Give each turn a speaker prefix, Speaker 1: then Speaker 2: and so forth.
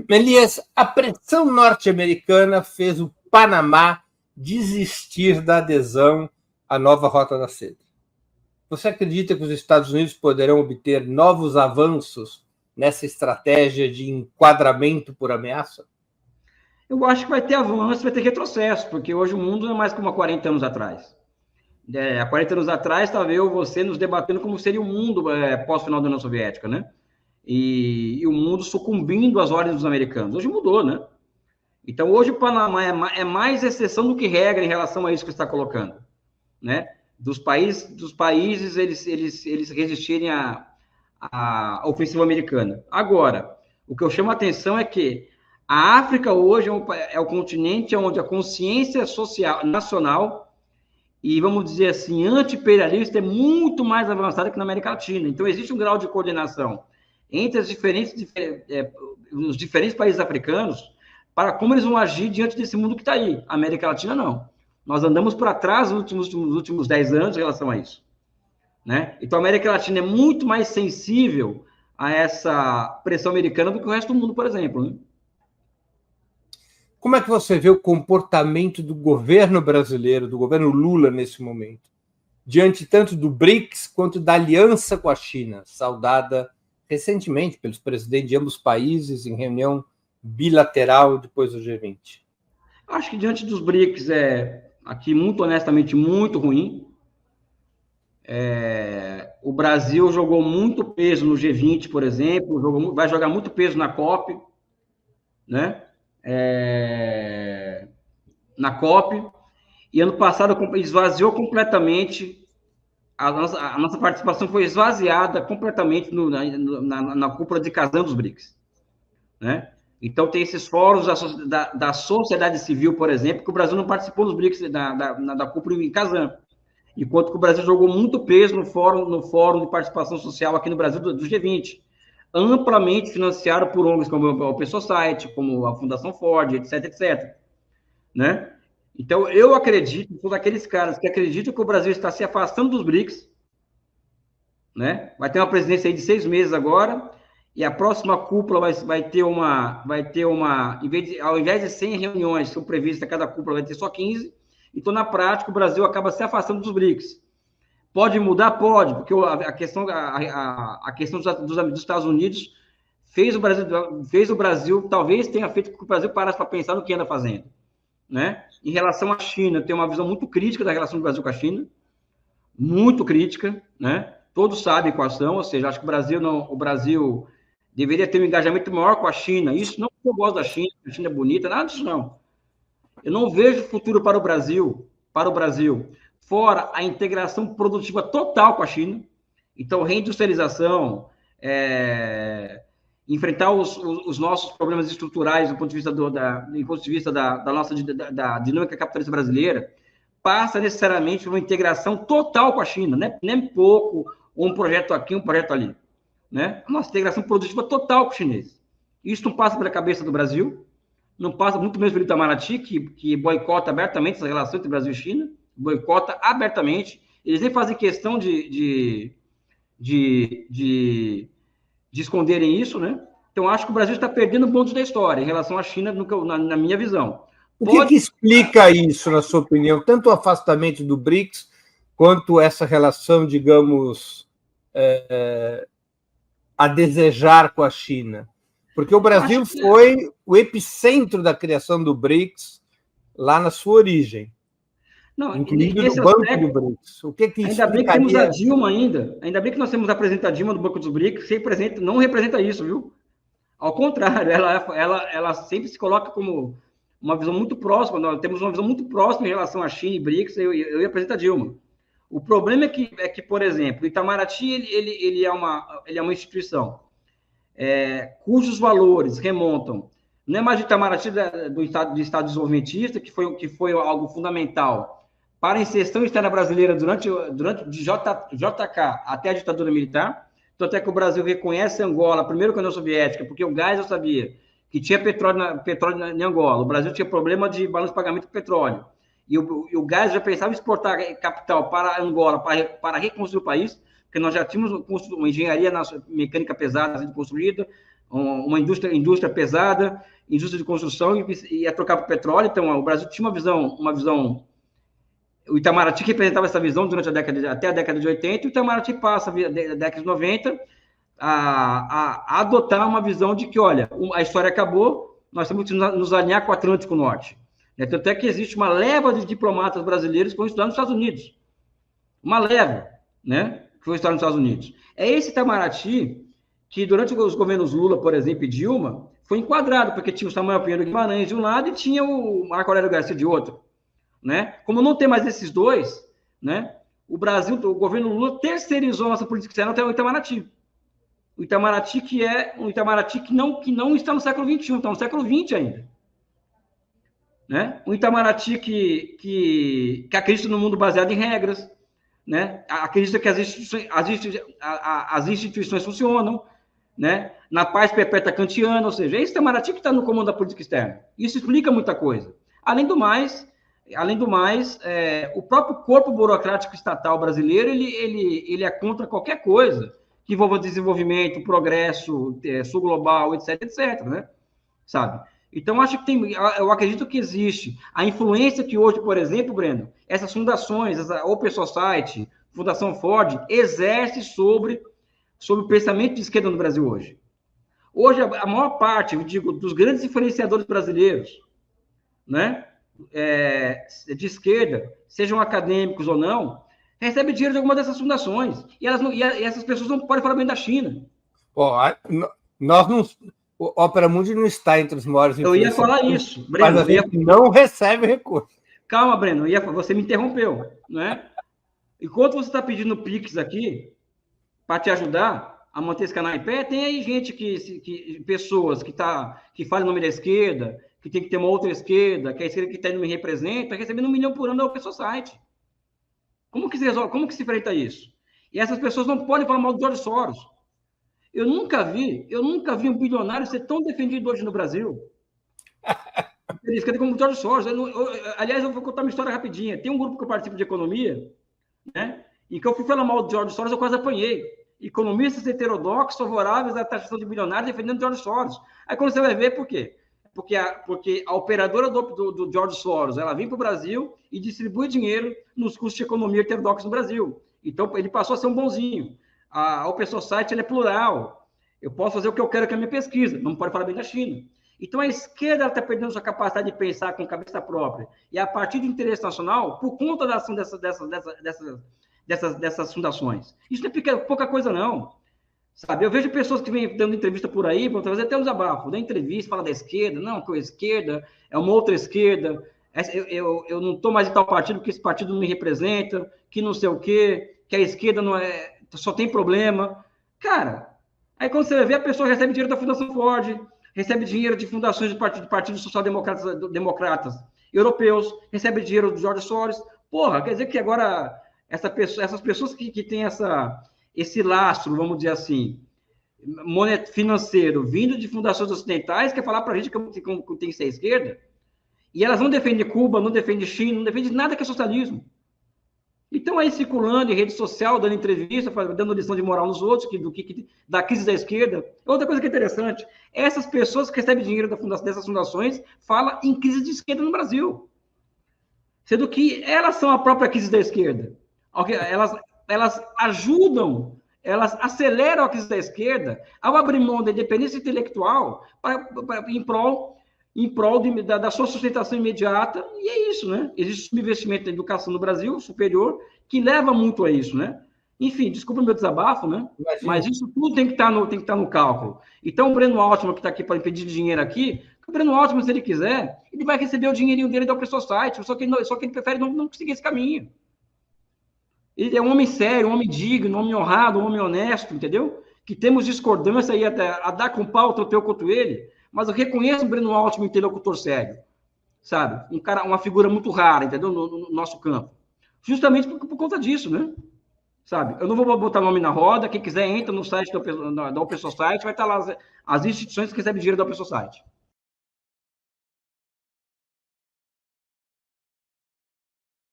Speaker 1: Elias, a pressão norte-americana fez o Panamá desistir da adesão à nova Rota da Seda. Você acredita que os Estados Unidos poderão obter novos avanços nessa estratégia de enquadramento por ameaça?
Speaker 2: Eu acho que vai ter avanço, vai ter retrocesso, porque hoje o mundo não é mais como há 40 anos atrás. Há 40 anos atrás, estava eu e você nos debatendo como seria o mundo pós-final da União Soviética, né? E o mundo sucumbindo às ordens dos americanos. Hoje mudou, né? Então, hoje o Panamá é mais exceção do que regra em relação a isso que você está colocando, né? Dos países eles resistirem à ofensiva americana. Agora, o que eu chamo a atenção é que a África hoje é o continente onde a consciência social nacional e, vamos dizer assim, anti-imperialista é muito mais avançada que na América Latina. Então, existe um grau de coordenação entre os diferentes países africanos para como eles vão agir diante desse mundo que está aí. A América Latina, não. Nós andamos para trás nos últimos 10 anos em relação a isso, né? Então, a América Latina é muito mais sensível a essa pressão americana do que o resto do mundo, por exemplo, né?
Speaker 1: Como é que você vê o comportamento do governo brasileiro, do governo Lula nesse momento, diante tanto do BRICS quanto da aliança com a China, saudada recentemente pelos presidentes de ambos países em reunião bilateral depois do G20?
Speaker 2: Acho que diante dos BRICS aqui, muito honestamente, muito ruim. O Brasil jogou muito peso no G20, por exemplo, vai jogar muito peso na COP, né? Na COP, e ano passado esvaziou completamente, a nossa participação foi esvaziada completamente na cúpula de Kazan dos BRICS, né? Então, tem esses fóruns da sociedade civil, por exemplo, que o Brasil não participou dos BRICS, da cúpula em Kazan, enquanto que o Brasil jogou muito peso no fórum de participação social aqui no Brasil do G20, amplamente financiado por ONGs como o Open Society, como a Fundação Ford, etc., né? Então, eu acredito, sou daqueles caras que acreditam que o Brasil está se afastando dos BRICS, né? Vai ter uma presidência aí de 6 meses agora, e a próxima cúpula vai ter uma, ao invés de 100 reuniões que são previstas, cada cúpula vai ter só 15, então, na prática, o Brasil acaba se afastando dos BRICS. Pode mudar? Pode, porque a questão dos Estados Unidos fez o Brasil, talvez tenha feito com que o Brasil parasse para pensar no que anda fazendo, né? Em relação à China, tem uma visão muito crítica da relação do Brasil com a China, muito crítica, né? Todos sabem quais são, ou seja, acho que o Brasil deveria ter um engajamento maior com a China. Isso não porque eu gosto da China, a China é bonita, nada disso não. Eu não vejo futuro para o Brasil, fora a integração produtiva total com a China. Então, reindustrialização, enfrentar os nossos problemas estruturais do ponto de vista da nossa dinâmica capitalista brasileira, passa necessariamente por uma integração total com a China, né? Nem pouco, um projeto aqui, um projeto ali, né? A nossa integração produtiva total com o chinês. Isso não passa pela cabeça do Brasil, não passa muito menos pelo Itamaraty, que boicota abertamente essa relação entre Brasil e China, boicota abertamente. Eles nem fazem questão de esconderem isso, né? Então, acho que o Brasil está perdendo pontos da história em relação à China, na minha visão.
Speaker 1: O que explica isso, na sua opinião? Tanto o afastamento do BRICS, quanto essa relação, digamos, a desejar com a China? Porque o Brasil foi o epicentro da criação do BRICS lá na sua origem. Não, incluindo no banco do BRICS. O que
Speaker 2: ainda bem que temos a Dilma ainda. Ainda bem que nós temos a presidenta Dilma do Banco dos BRICS, que não representa isso, viu? Ao contrário, ela sempre se coloca como uma visão muito próxima. Nós temos uma visão muito próxima em relação a China e BRICS, eu e a presidenta Dilma. O problema é que, por exemplo, o Itamaraty ele é uma instituição cujos valores remontam, não é mais de Itamaraty do Estado desenvolvimentista, que foi algo fundamental para a inserção externa brasileira durante de JK até a ditadura militar. Tanto é que o Brasil reconhece Angola, primeiro com a União Soviética, porque o gás eu sabia que tinha petróleo em Angola. O Brasil tinha problema de balanço de pagamento com petróleo. E o gás já pensava em exportar capital para Angola para reconstruir o país, porque nós já tínhamos uma engenharia mecânica pesada sendo construída, uma indústria pesada, indústria de construção, e ia trocar para petróleo. Então, o Brasil tinha uma visão. O Itamaraty representava essa visão durante até a década de 80, e o Itamaraty passa, na década de 90, a adotar uma visão de que, olha, a história acabou, nós temos que nos alinhar com o Atlântico Norte. Tanto é que existe uma leva de diplomatas brasileiros que vão estudar nos Estados Unidos. Uma leva, né? Que foi estudar nos Estados Unidos. É esse Itamaraty que, durante os governos Lula, por exemplo, e Dilma, foi enquadrado, porque tinha o Samuel Pinheiro Guimarães de um lado e tinha o Marco Aurélio Garcia de outro. Né? Como não tem mais esses dois, né? O Brasil, o governo Lula terceirizou a nossa política externa até o Itamaraty. O Itamaraty que é um Itamaraty que não está no século XXI, está no século XX ainda. Né? Um Itamaraty que acredita no mundo baseado em regras, né? Acredita que as instituições funcionam, né? Na paz perpétua kantiana, ou seja, é esse Itamaraty que está no comando da política externa. Isso explica muita coisa. Além do mais, o próprio corpo burocrático estatal brasileiro ele é contra qualquer coisa que envolva desenvolvimento, progresso, sul global, etc, né? Sabe? Então, eu acredito que existe a influência que hoje, por exemplo, Breno, essas fundações, essa Open Society, Fundação Ford, exerce sobre o pensamento de esquerda no Brasil hoje. Hoje, a maior parte, eu digo, dos grandes influenciadores brasileiros, né, de esquerda, sejam acadêmicos ou não, recebem dinheiro de alguma dessas fundações. E essas pessoas não podem falar bem da China.
Speaker 1: Nós não... O Opera Mundi não está entre os maiores
Speaker 2: influenciadores. Eu ia falar isso, Breno.
Speaker 1: Mas a gente não recebe recurso.
Speaker 2: Calma, Breno, você me interrompeu, né? Enquanto você está pedindo Pix aqui, para te ajudar a manter esse canal em pé, tem aí gente pessoas que falam em nome da esquerda, que tem que ter uma outra esquerda, que a esquerda que não me representa, recebendo 1 milhão por ano da Open Society. Como que se resolve? Como que se enfrenta isso? E essas pessoas não podem falar mal do George Soros. Eu nunca vi um bilionário ser tão defendido hoje no Brasil. Ele esquerda como o George Soros. Aliás, eu vou contar uma história rapidinha. Tem um grupo que eu participo de economia, né? E que eu fui falar mal do George Soros, eu quase apanhei. Economistas heterodoxos favoráveis à taxação de bilionários defendendo o George Soros. Aí quando você vai ver, por quê? Porque a operadora do George Soros, ela vem para o Brasil e distribui dinheiro nos cursos de economia heterodoxos no Brasil. Então, ele passou a ser um bonzinho. A Open Society ela é plural. Eu posso fazer o que eu quero com a minha pesquisa, não pode falar bem da China. Então, a esquerda está perdendo sua capacidade de pensar com cabeça própria. E a partir do interesse nacional, por conta da ação dessas fundações. Isso não é pouca coisa, não. Sabe? Eu vejo pessoas que vêm dando entrevista por aí, vão trazer até um desabafo, da entrevista, fala da esquerda, não, que a esquerda é uma outra esquerda, eu não estou mais em tal partido porque esse partido não me representa, que não sei o quê, que a esquerda não é, só tem problema. Cara, aí quando você vai ver, a pessoa recebe dinheiro da Fundação Ford, recebe dinheiro de fundações de partidos social-democratas europeus, recebe dinheiro do George Soros. Porra, quer dizer que agora essas pessoas que têm esse lastro, vamos dizer assim, financeiro, vindo de fundações ocidentais, quer falar para a gente que tem que ser a esquerda, e elas não defendem Cuba, não defendem China, não defendem nada que é socialismo. Então, aí circulando em rede social, dando entrevista, dando lição de moral nos outros, da crise da esquerda. Outra coisa que é interessante, essas pessoas que recebem dinheiro dessas fundações falam em crise de esquerda no Brasil. Sendo que elas são a própria crise da esquerda. Elas ajudam, elas aceleram a crise da esquerda ao abrir mão da independência intelectual em prol da sua sustentação imediata, e é isso, né? Existe subinvestimento na educação no Brasil, superior, que leva muito a isso, né? Enfim, desculpa o meu desabafo, né? Imagina. Mas isso tudo tem que estar no cálculo. Então, o Breno Altman, que está aqui para pedir dinheiro aqui, o Breno Altman, se ele quiser, ele vai receber o dinheirinho dele da Open Society, só que ele prefere não seguir esse caminho. Ele é um homem sério, um homem digno, um homem honrado, um homem honesto, entendeu? Que temos discordância aí a dar com pau, tanto eu quanto ele, mas eu reconheço o Breno Altman interlocutor sério, sabe? Uma figura muito rara, entendeu? No nosso campo. Justamente por conta disso, né? Sabe? Eu não vou botar nome na roda, quem quiser entra no site da Open Society, vai estar lá as instituições que recebem dinheiro da Open Society.